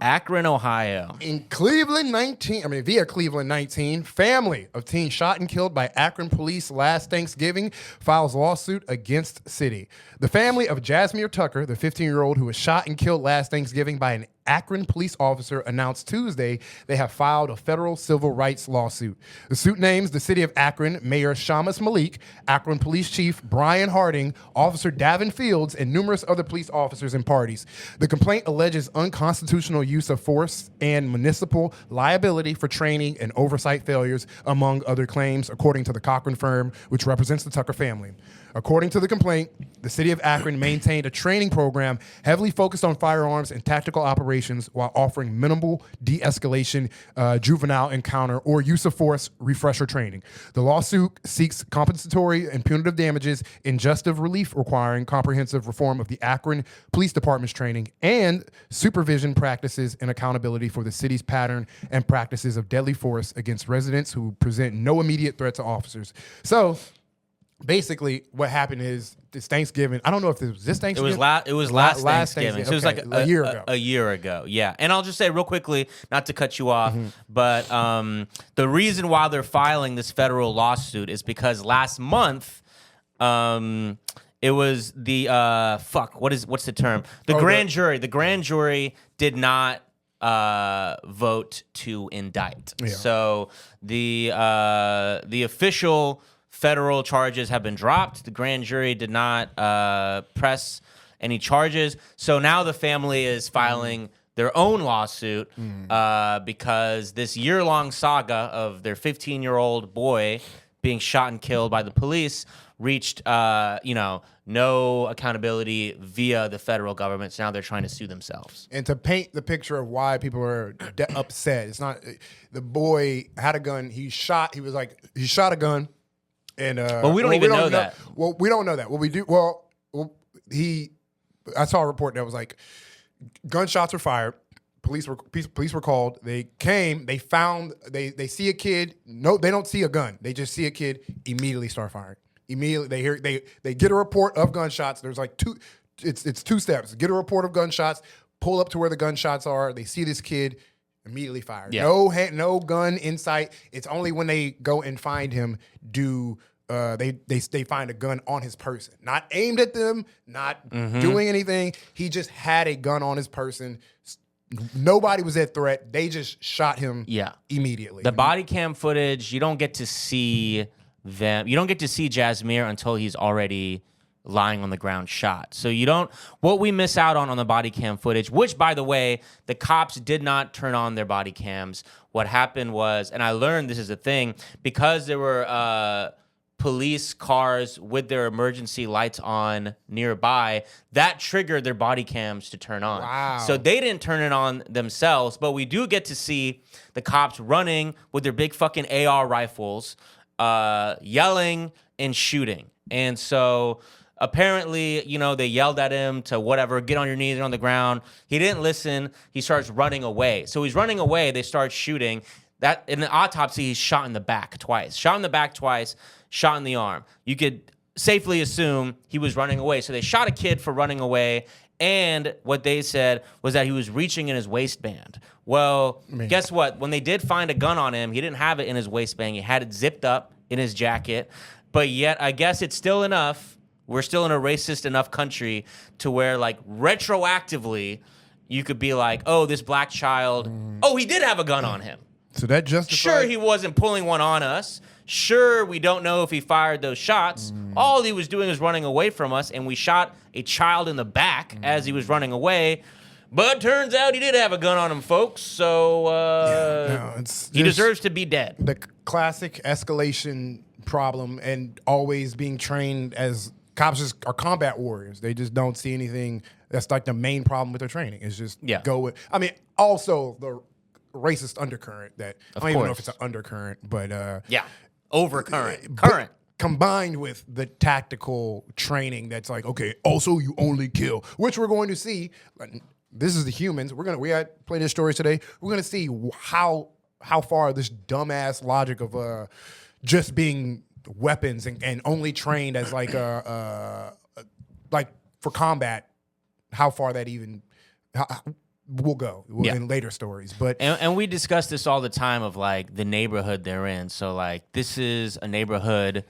Akron, Ohio. via Cleveland 19, family of teen shot and killed by Akron police last Thanksgiving files lawsuit against city. The family of Jazmir Tucker, the 15-year-old who was shot and killed last Thanksgiving by an Akron police officer, announced Tuesday they have filed a federal civil rights lawsuit. The suit names the city of Akron, Mayor Shamus Malik, Akron Police Chief Brian Harding, Officer Davin Fields, and numerous other police officers and parties. The complaint alleges unconstitutional use of force and municipal liability for training and oversight failures, among other claims, according to the Cochran firm, which represents the Tucker family. According to the complaint, the city of Akron maintained a training program heavily focused on firearms and tactical operations while offering minimal de-escalation, juvenile encounter, or use of force refresher training. The lawsuit seeks compensatory and punitive damages, injunctive relief requiring comprehensive reform of the Akron Police Department's training, and supervision practices and accountability for the city's pattern and practices of deadly force against residents who present no immediate threat to officers. So, basically, what happened is this Thanksgiving. I don't know if it was this Thanksgiving. It was last Thanksgiving. So it was like a year ago. A year ago, yeah. And I'll just say real quickly, not to cut you off, but the reason why they're filing this federal lawsuit is because last month, it was the what's the term? The grand jury. The grand jury did not vote to indict. Yeah. So the official federal charges have been dropped. The grand jury did not press any charges. So now the family is filing their own lawsuit because this year-long saga of their 15-year-old boy being shot and killed by the police reached, no accountability via the federal government. So now they're trying to sue themselves. And to paint the picture of why people are upset, it's not the boy had a gun. He shot a gun. And but we don't even know that. Well, we don't know that. What we do, I saw a report that was like, gunshots were fired. Police were called. They came. They found. They see a kid. No, they don't see a gun. They just see a kid. Immediately start firing. Immediately they get a report of gunshots. There's like two. It's two steps. Get a report of gunshots. Pull up to where the gunshots are. They see this kid. Immediately fired. Yeah. No gun in sight. It's only when they go and find him they find a gun on his person, not aimed at them, not doing anything. He just had a gun on his person. Nobody was at threat. They just shot him. Immediately. The body cam footage, you don't get to see them. You don't get to see Jazmir until he's already lying on the ground shot. So what we miss out on the body cam footage, which, by the way, the cops did not turn on their body cams. What happened was, and I learned this is a thing, because there were police cars with their emergency lights on nearby, that triggered their body cams to turn on. Wow. So they didn't turn it on themselves, but we do get to see the cops running with their big fucking AR rifles, yelling and shooting. And so apparently, they yelled at him to whatever, get on your knees and on the ground. He didn't listen. He starts running away. So he's running away. They start shooting. That in the autopsy, he's shot in the back twice. Shot in the back twice, shot in the arm. You could safely assume he was running away. So they shot a kid for running away. And what they said was that he was reaching in his waistband. Well, guess what? When they did find a gun on him, he didn't have it in his waistband. He had it zipped up in his jacket. But yet, I guess it's still enough. We're still in a racist enough country to where, like, retroactively, you could be like, oh, this black child, he did have a gun on him. So that justifies... Sure, he wasn't pulling one on us. Sure, we don't know if he fired those shots. All he was doing was running away from us, and we shot a child in the back as he was running away. But turns out he did have a gun on him, folks, so he deserves to be dead. The classic escalation problem, and always being trained as... Cops just are combat warriors. They just don't see anything. That's like the main problem with their training. Is just go with. I mean, also the racist undercurrent that I don't even know if it's an undercurrent, but overcurrent, current combined with the tactical training. That's like, okay, also you only kill, which we're going to see. This is the humans. We had plenty of stories today. We're gonna see how far this dumbass logic of just being weapons and only trained as like like for combat, how far that even will go in later stories. But and we discuss this all the time of like the neighborhood they're in. So like this is a neighborhood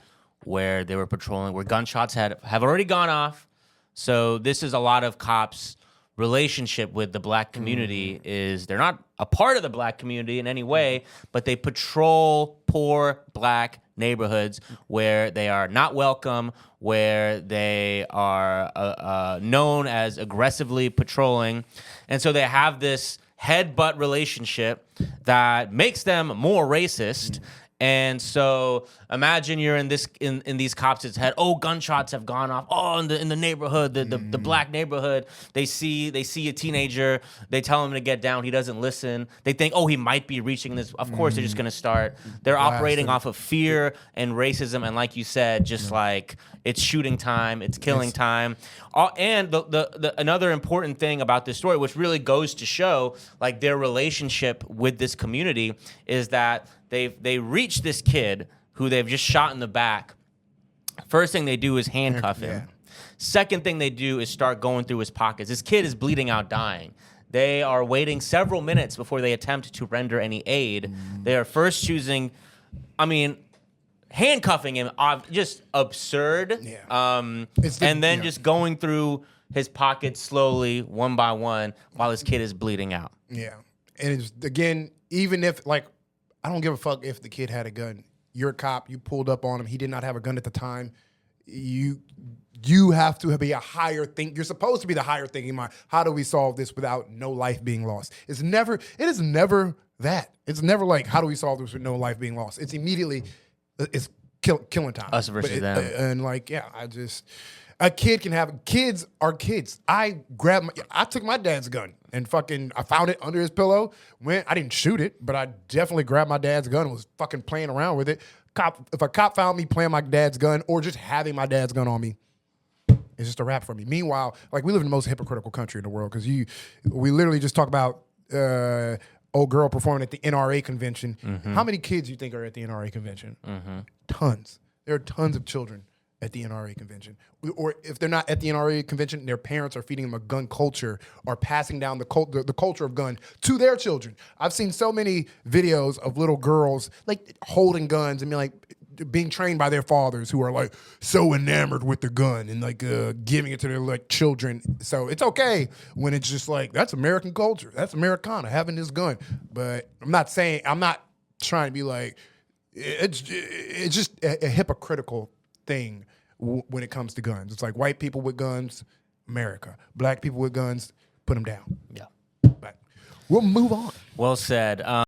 where they were patrolling, where gunshots have already gone off. So this is a lot of cops' relationship with the black community is they're not a part of the black community in any way, but they patrol poor black neighborhoods where they are not welcome, where they are known as aggressively patrolling. And so they have this head-butt relationship that makes them more racist. And so imagine you're in these cops' head. Oh, gunshots have gone off. Oh, in the neighborhood, the black neighborhood. They see a teenager. They tell him to get down. He doesn't listen. They think, oh, he might be reaching this. Of course, they're just gonna start. They're operating off of fear and racism. And like you said, just like it's shooting time, it's killing time. And the another important thing about this story, which really goes to show like their relationship with this community, is that they reach this kid who they've just shot in the back. First thing they do is handcuff him. Second thing they do is start going through his pockets. This kid is bleeding out, dying. They are waiting several minutes before they attempt to render any aid. They are first choosing, handcuffing him, just absurd. And then just going through his pockets slowly, one by one, while his kid is bleeding out. Yeah. And it's, again, even if, like, I don't give a fuck if the kid had a gun. You're a cop. You pulled up on him. He did not have a gun at the time. You have to be a higher think. You're supposed to be the higher thinking mind. How do we solve this without no life being lost? It is never that. It's never like, how do we solve this with no life being lost? It's immediately, it's killing time. Us versus them. And like, yeah, a kid can have, kids are kids. I took my dad's gun and I found it under his pillow. I didn't shoot it, but I definitely grabbed my dad's gun and was fucking playing around with it. If a cop found me playing my dad's gun or just having my dad's gun on me, it's just a wrap for me. Meanwhile, like, we live in the most hypocritical country in the world because we literally just talk about old girl performing at the NRA convention. How many kids you think are at the NRA convention? Tons. There are tons of children at the NRA convention. Or if they're not at the NRA convention, their parents are feeding them a gun culture or passing down the culture of gun to their children. I've seen so many videos of little girls like holding guns and being trained by their fathers who are like so enamored with the gun and like giving it to their like children. So it's okay when it's just like, that's American culture. That's Americana, having this gun. But I'm not trying to be like, it's just a hypocritical thing when it comes to guns. It's like white people with guns, America. Black people with guns, put them down. Yeah. But we'll move on. Well said.